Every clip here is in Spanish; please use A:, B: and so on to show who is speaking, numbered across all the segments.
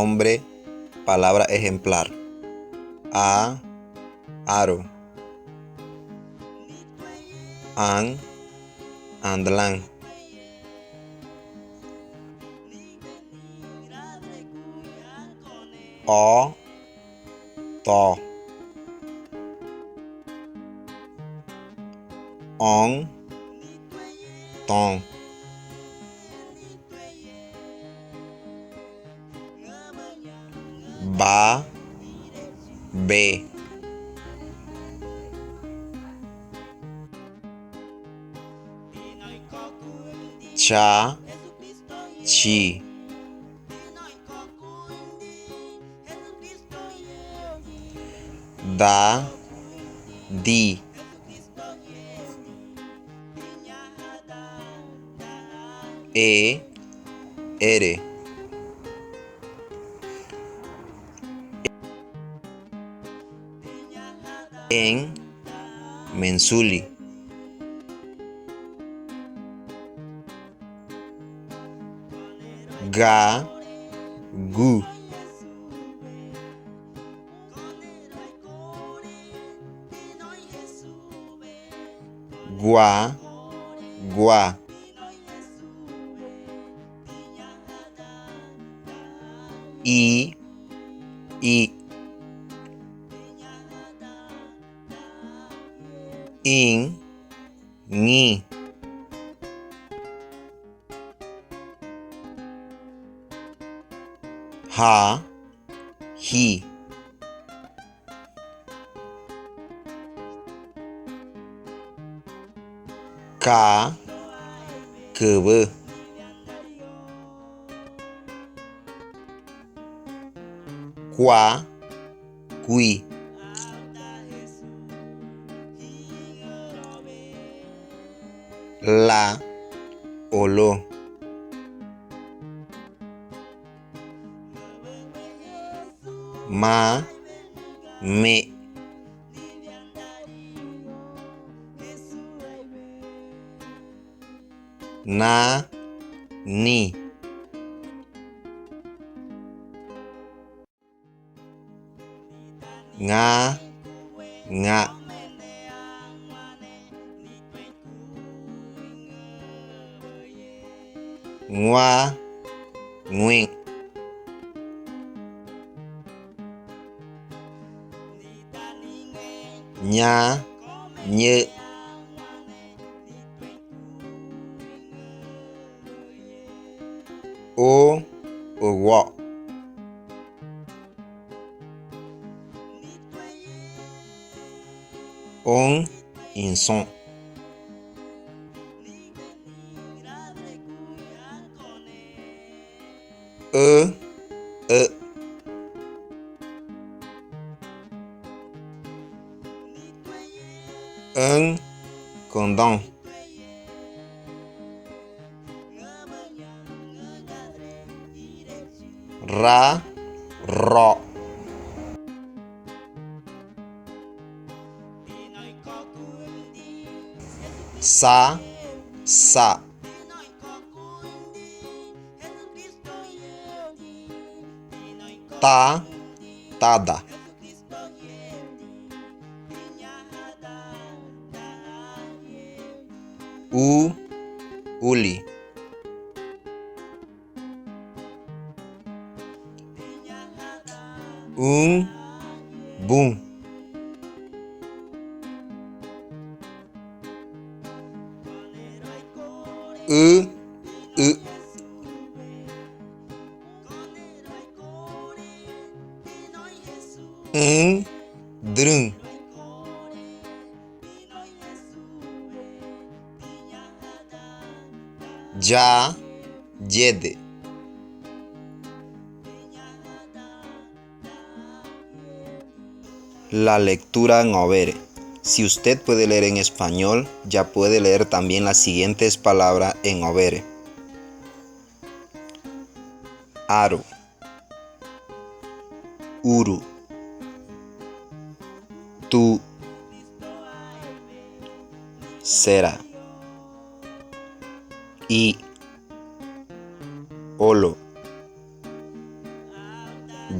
A: nombre, palabra ejemplar. Aro. Andalán. To. Ton. Be. Chi. Di. Ere. Mensuli. Gu. Gua. I. Ni. Hi. Kebe. Kui. Olo. Me. Ni. Nga. Ngui. Nye. Owo. Inson. Condón. Ro. Sa. Tada. Uli. Boom. Drun. Yede. La lectura en Overe. Si usted puede leer en español, ya puede leer también las siguientes palabras en Overe. Aro. Uru. Tu. Sera. I. Olo.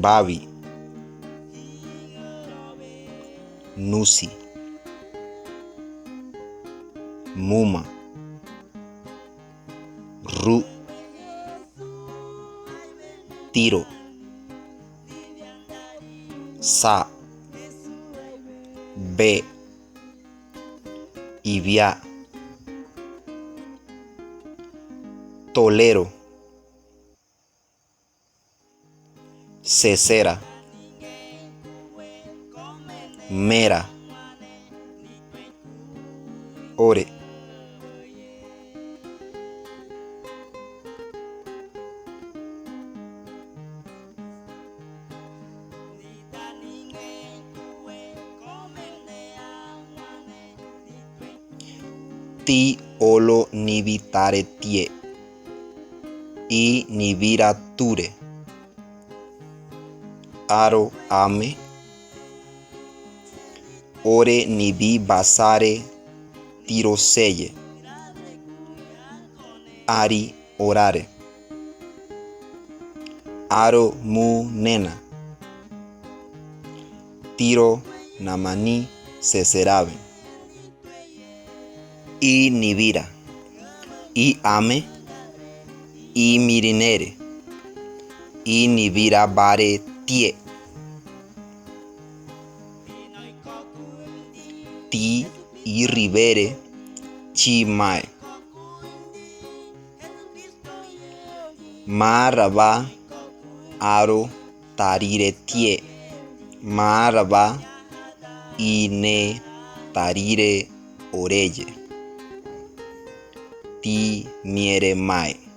A: Babi, Nusi, Muma, Ru, Tiro, Sa, Be, Ibia, Tolero, Cesera, Mera, Ore. Ti olo nibitare tie, I nibira ture, Aro ame, Ore nibi basare tiroseye, Ari orare, Aro mu nena, Tiro namani seserabe. I nibira, I ame, I mirinere, I nibira bare tie, Ti I ribere chi mae, Maraba aro tarire tie, Maraba I ne tarire oreye, Ti miere mae.